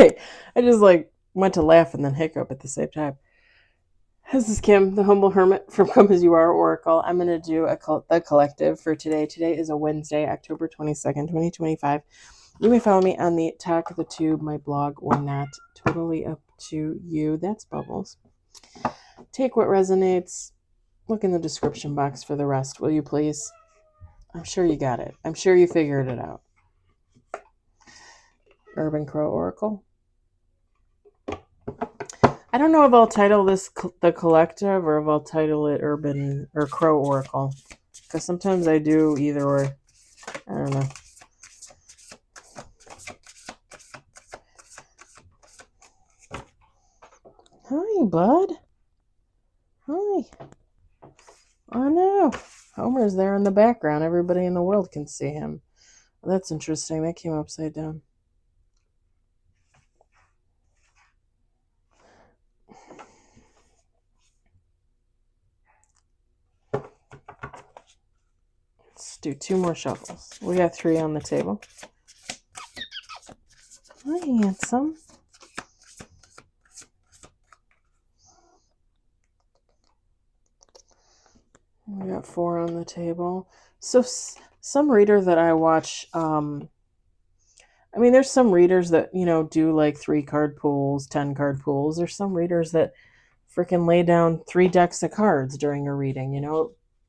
I just like went to laugh and then hiccup at the same time. This is Kim, the Humble Hermit from Come As You Are Oracle. I'm going to do the collective for today. Today is a Wednesday, October 22nd, 2025. You may follow me on the Talk of the Tube, my blog, or not. Totally up to you. That's Bubbles. Take what resonates. Look in the description box for the rest, will you please? I'm sure you got it. I'm sure you figured it out. Urban Crow Oracle. I don't know if I'll title this the collective or if I'll title it Urban or Crow Oracle, because sometimes I do either or. I don't know. Hi, bud. Hi. Oh no, Homer's there in the background. Everybody in the world can see him. Well, that's interesting. That came upside down. Let's do 2 more shuffles. We got 3 on the table. Hi, handsome. We got 4 on the table. So some reader that I watch, I mean, there's some readers that, do like 3 card pools, 10 card pools. There's some readers that freaking lay down 3 decks of cards during a reading,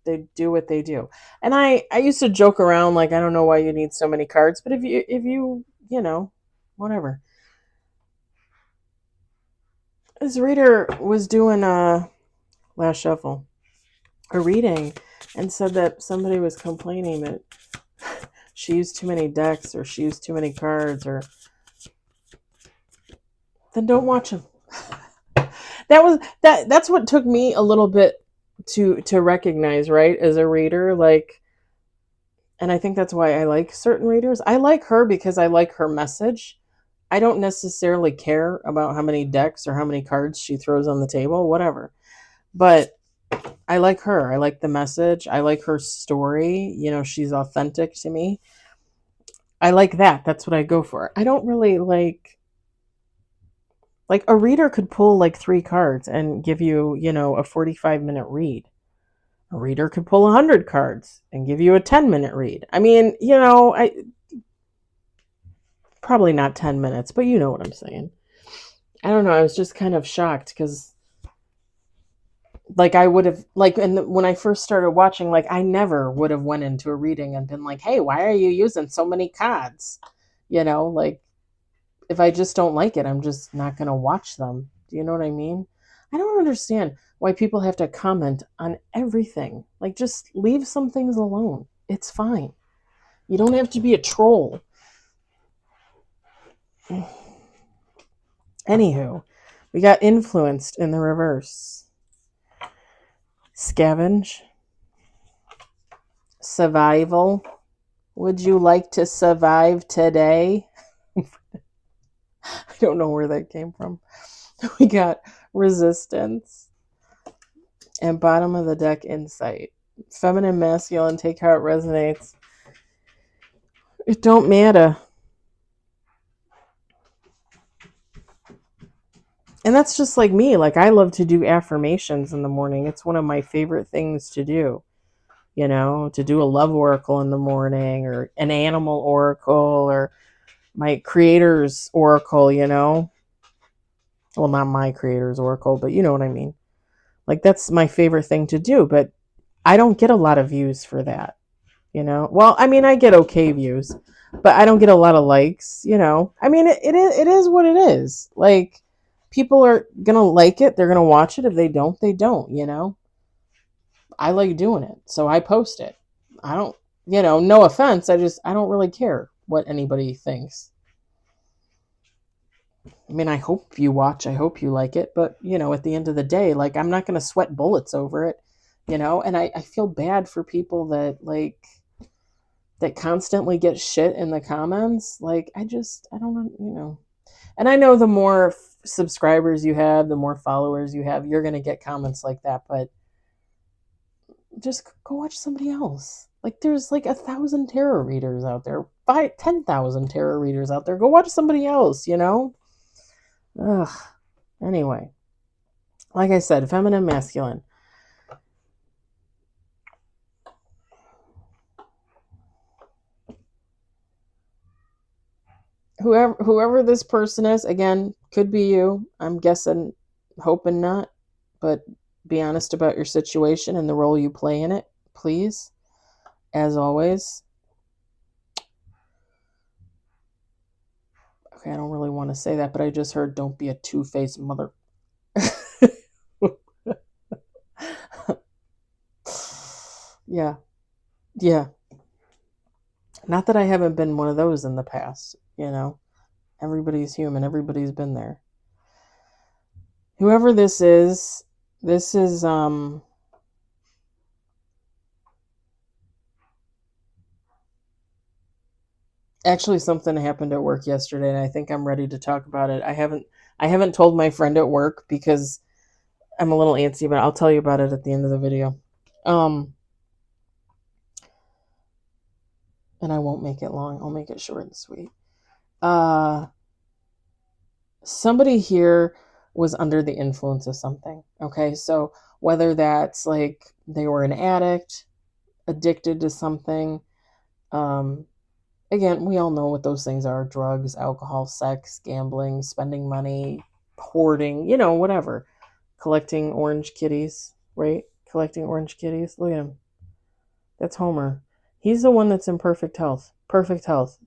They do what they do. And I used to joke around like, I don't know why you need so many cards, but if you whatever. This reader was doing last shuffle a reading and said that somebody was complaining that she used too many decks or she used too many cards, or then don't watch them. That's what took me a little bit to recognize, right, as a reader, like, and I think that's why I like certain readers. I like her because I like her message. I don't necessarily care about how many decks or how many cards she throws on the table, whatever. But I like her. I like the message. I like her story. She's authentic to me. I like that. That's what I go for. I don't really like a reader could pull like 3 cards and give you, a 45-minute read. A reader could pull 100 cards and give you a 10-minute read. I mean, I probably not 10 minutes, but you know what I'm saying. I don't know. I was just kind of shocked because like I would have when I first started watching, like I never would have went into a reading and been like, hey, why are you using so many cards? Like if I just don't like it, I'm just not going to watch them. Do you know what I mean? I don't understand why people have to comment on everything. Like just leave some things alone. It's fine. You don't have to be a troll. Anywho, we got influenced in the reverse. Scavenge. Survival. Would you like to survive today? I don't know where that came from. We got resistance. And bottom of the deck, insight. Feminine, masculine, take how it resonates. It don't matter. And that's just like me. Like I love to do affirmations in the morning. It's one of my favorite things to do. To do a love oracle in the morning, or an animal oracle, or my creator's oracle, Well, not my creator's oracle, but you know what I mean. Like that's my favorite thing to do, but I don't get a lot of views for that, Well, I mean, I get okay views, but I don't get a lot of likes, I mean, it is what it is. Like people are going to like it, they're going to watch it. If they don't, they don't, I like doing it, so I post it. I don't, no offense, I don't really care what anybody thinks. I mean, I hope you watch, I hope you like it, but, at the end of the day, like, I'm not going to sweat bullets over it, and I feel bad for people that, that constantly get shit in the comments. Like, I don't, and I know the more subscribers you have, the more followers you have, you're going to get comments like that, but just go watch somebody else. Like there's like 1,000 tarot readers out there, 10,000 tarot readers out there. Go watch somebody else, Ugh. Anyway, like I said, feminine, masculine. Whoever this person is, again, could be you. I'm guessing, hoping not, but be honest about your situation and the role you play in it, please. As always. Okay, I don't really want to say that, but I just heard don't be a two-faced mother. Yeah. Yeah. Not that I haven't been one of those in the past, you know. Everybody's human, everybody's been there. Whoever this is actually something happened at work yesterday and I think I'm ready to talk about it. I haven't told my friend at work because I'm a little antsy, but I'll tell you about it at the end of the video. Um and I won't make it long. I'll make it short and sweet. Uh Somebody here was under the influence of something. Okay? So whether that's like they were an addict, addicted to something, um again, we all know what those things are: drugs, alcohol, sex, gambling, spending money, hoarding, whatever. Collecting orange kitties, right? Collecting orange kitties. Look at him. That's Homer. He's the one that's in perfect health. Perfect health.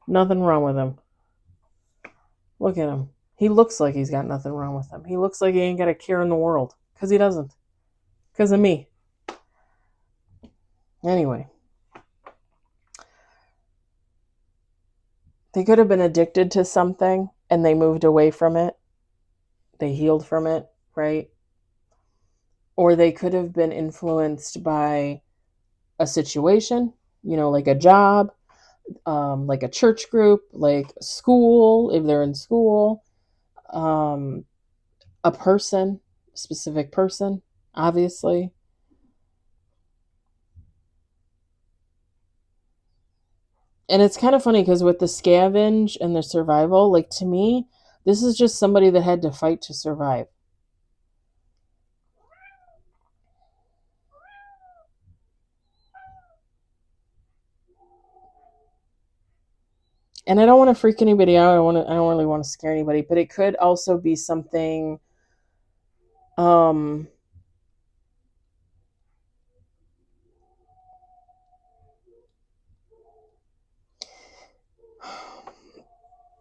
Nothing wrong with him. Look at him. He looks like he's got nothing wrong with him. He looks like he ain't got a care in the world. Because he doesn't. Because of me. Anyway. They could have been addicted to something and they moved away from it. They healed from it, right? Or they could have been influenced by a situation, like a job, like a church group, like school, if they're in school, um, a person, specific person, obviously. And it's kind of funny because with the scavenge and the survival, like to me, this is just somebody that had to fight to survive. And I don't want to freak anybody out. I don't really want to scare anybody, but it could also be something um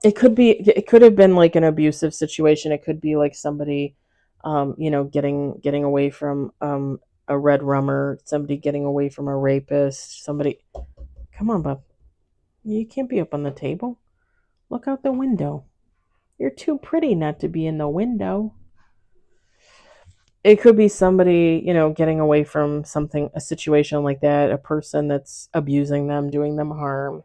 it could have been like an abusive situation. It could be like somebody getting away from a red rummer, somebody getting away from a rapist, somebody. Come on, bub. You can't be up on the table. Look out the window. You're too pretty not to be in the window. It could be somebody, getting away from something, a situation like that, a person that's abusing them, doing them harm.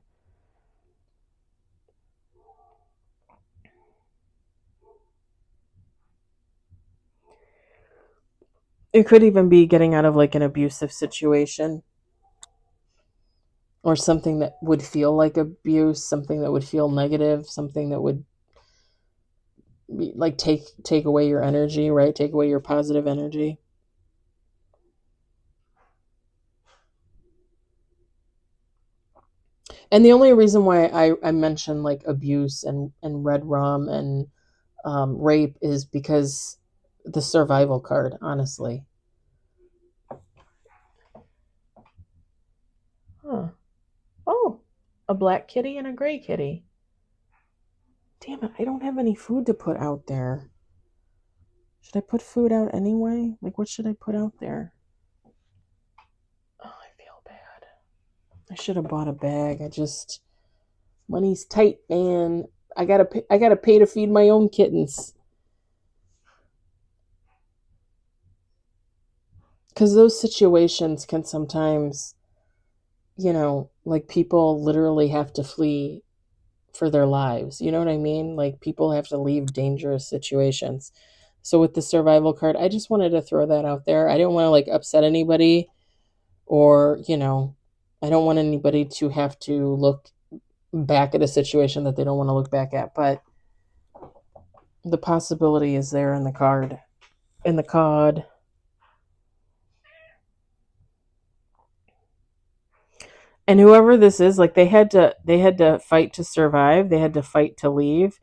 It could even be getting out of like an abusive situation or something that would feel like abuse, something that would feel negative, something that would be, like take away your energy, right? Take away your positive energy. And the only reason why I mentioned like abuse and red rum and rape is because the survival card, honestly. Huh. Oh, a black kitty and a gray kitty. Damn it, I don't have any food to put out there. Should I put food out anyway? Like, what should I put out there? Oh, I feel bad. I should have bought a bag. Money's tight, man. I gotta pay to feed my own kittens. Because those situations can sometimes, like people literally have to flee for their lives. You know what I mean? Like people have to leave dangerous situations. So with the survival card, I just wanted to throw that out there. I didn't want to like upset anybody or, I don't want anybody to have to look back at a situation that they don't want to look back at. But The possibility is there in the card. In the card. And whoever this is, like they had to fight to survive. They had to fight to leave.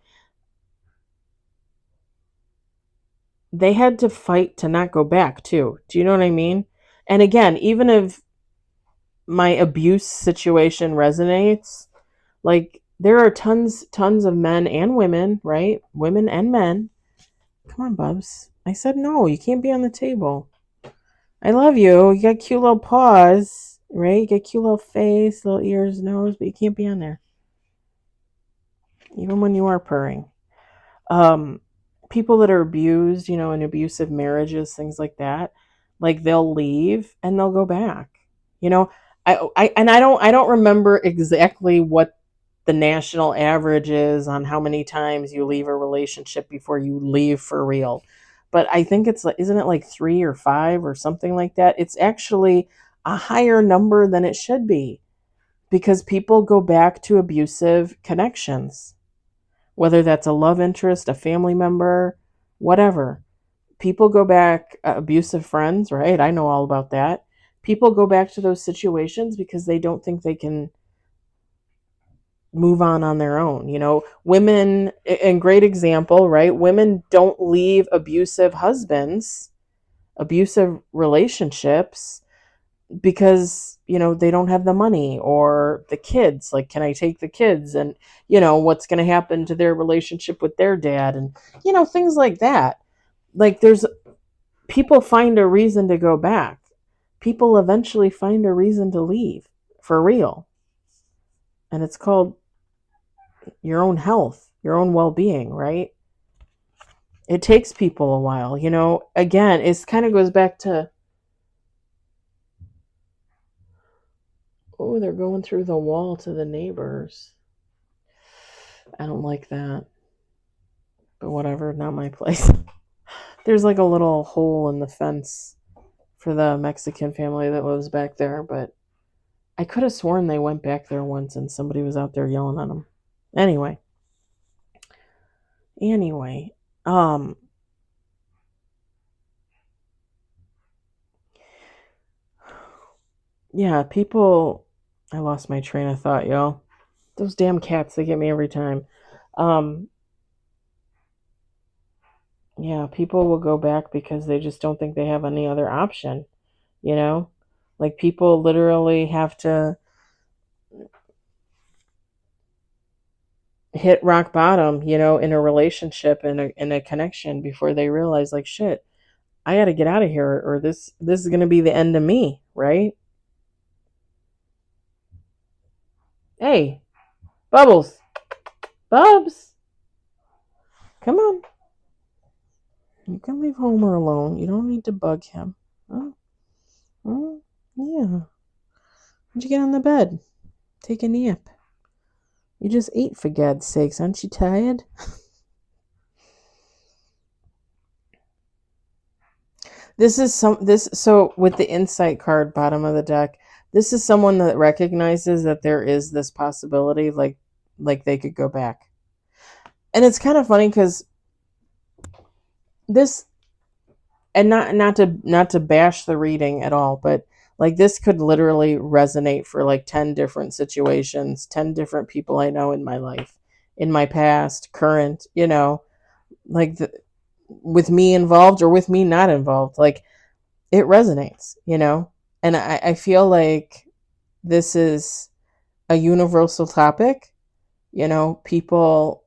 They had to fight to not go back too. Do you know what I mean? And again, even if my abuse situation resonates, like there are tons of men and women, right? Women and men. Come on, Bubs. I said no, you can't be on the table. I love you. You got cute little paws, right? You got cute little face, little ears, nose, but you can't be on there. Even when you are purring. Um, People that are abused, in abusive marriages, things like that, like they'll leave and they'll go back. You know, I don't remember exactly what the national average is on how many times you leave a relationship before you leave for real. But I think it's like, isn't it like 3 or 5 or something like that? It's actually a higher number than it should be because people go back to abusive connections, whether that's a love interest, a family member, whatever. People go back, abusive friends, right? I know all about that. People go back to those situations because they don't think they can move on their own. Women, and great example, right? Women don't leave abusive husbands, abusive relationships because they don't have the money or the kids, like, can I take the kids, and what's going to happen to their relationship with their dad, and things like that. Like, there's people find a reason to go back. People eventually find a reason to leave for real, and it's called your own health, your own well-being, right? It takes people a while. Again, it kind of goes back to, oh, they're going through the wall to the neighbors. I don't like that. But whatever, not my place. There's like a little hole in the fence for the Mexican family that lives back there, but I could have sworn they went back there once and somebody was out there yelling at them. Anyway, um, yeah, people. I lost my train of thought, y'all. Those damn cats, they get me every time. Um, yeah, people will go back because they just don't think they have any other option, you know? Like, people literally have to hit rock bottom, in a relationship and in a connection before they realize, like, shit, I got to get out of here, or this is going to be the end of me, right? Hey, Bubbles, Bubs, come on. You can leave Homer alone. You don't need to bug him. Oh, oh, yeah. Why'd you get on the bed? Take a nap. You just ate, for God's sakes. Aren't you tired? So with the insight card, bottom of the deck, this is someone that recognizes that there is this possibility, like they could go back. And it's kind of funny because this, and not to bash the reading at all, but like, this could literally resonate for like 10 different situations, 10 different people I know in my life, in my past, current, like with me involved or with me not involved. Like, it resonates, and I feel like this is a universal topic, people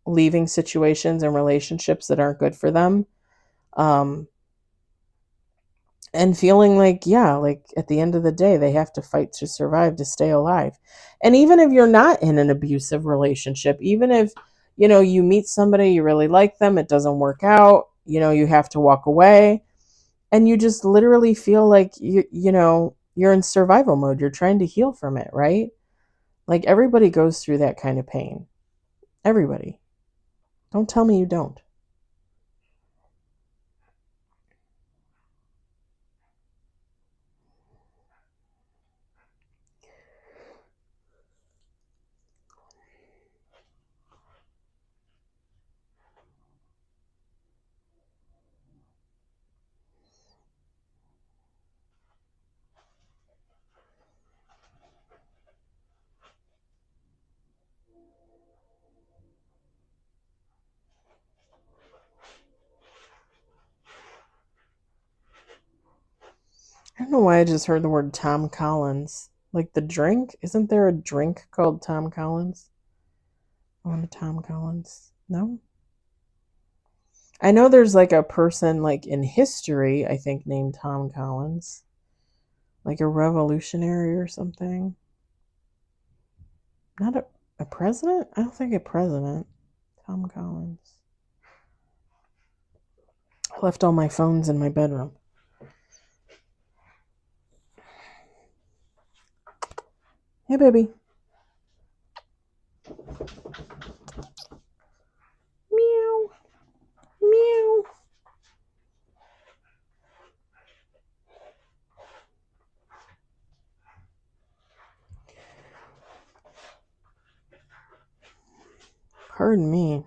leaving situations and relationships that aren't good for them, um, and feeling like, yeah, like at the end of the day, they have to fight to survive, to stay alive. And even if you're not in an abusive relationship, even if, you meet somebody, you really like them, it doesn't work out, you have to walk away, and you just literally feel like you're in survival mode, you're trying to heal from it, right? Like, everybody goes through that kind of pain. Everybody. Don't tell me you don't. don't know why I just heard the word Tom Collins. Like the drink? Isn't there a drink called Tom Collins? I want a Tom Collins. No? I know there's like a person like in history, I think, named Tom Collins. Like a revolutionary or something. Not a president? I don't think a president. Tom Collins. I left all my phones in my bedroom. Hey, baby. Meow. Meow. Pardon me.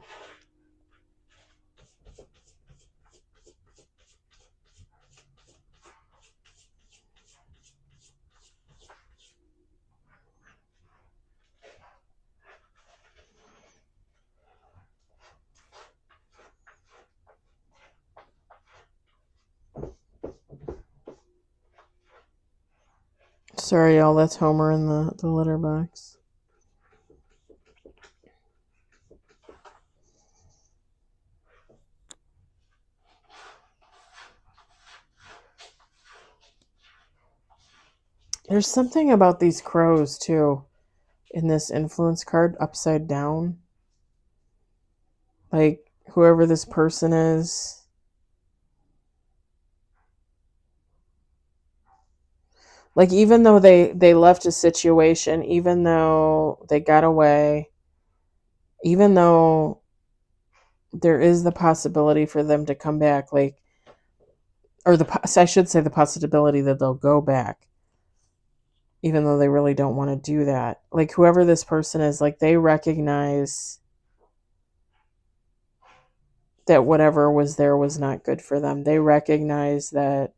Sorry, y'all. That's Homer in the litter box. There's something about these crows, too, in this influence card upside down. Like, whoever this person is. Like, even though they left a situation, even though they got away, even though there is the possibility for them to come back, like, or I should say the possibility that they'll go back, even though they really don't want to do that. Like, whoever this person is, like, they recognize that whatever was there was not good for them. They recognize that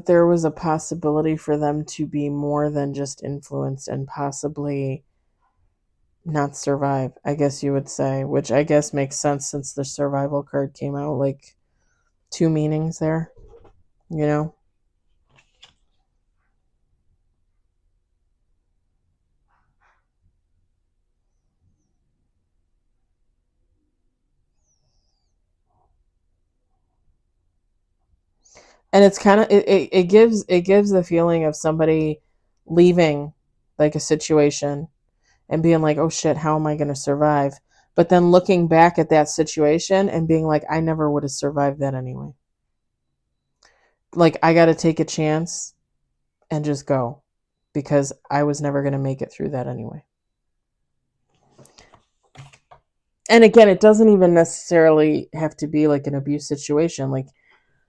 there was a possibility for them to be more than just influenced and possibly not survive, I guess you would say, which I guess makes sense since the survival card came out. Like, two meanings there, you know? And it's kind of it gives the feeling of somebody leaving like a situation and being like, oh shit, how am I going to survive? But then looking back at that situation and being like, I never would have survived that anyway. Like, I got to take a chance and just go because I was never going to make it through that anyway. And again, it doesn't even necessarily have to be like an abuse situation. Like,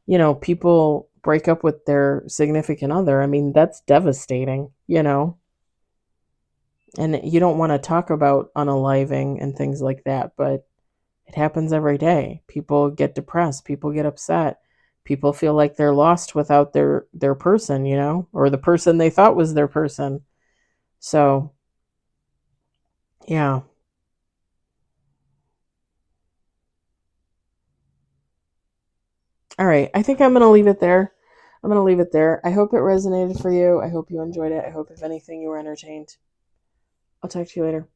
you know, people break up with their significant other. I mean, that's devastating, you know? And you don't want to talk about unaliving and things like that, but it happens every day. People get depressed, people get upset. People feel like they're lost without their person, you know, or the person they thought was their person. So, yeah. All right. I think I'm going to leave it there. I'm going to leave it there. I hope it resonated for you. I hope you enjoyed it. I hope, if anything, you were entertained. I'll talk to you later.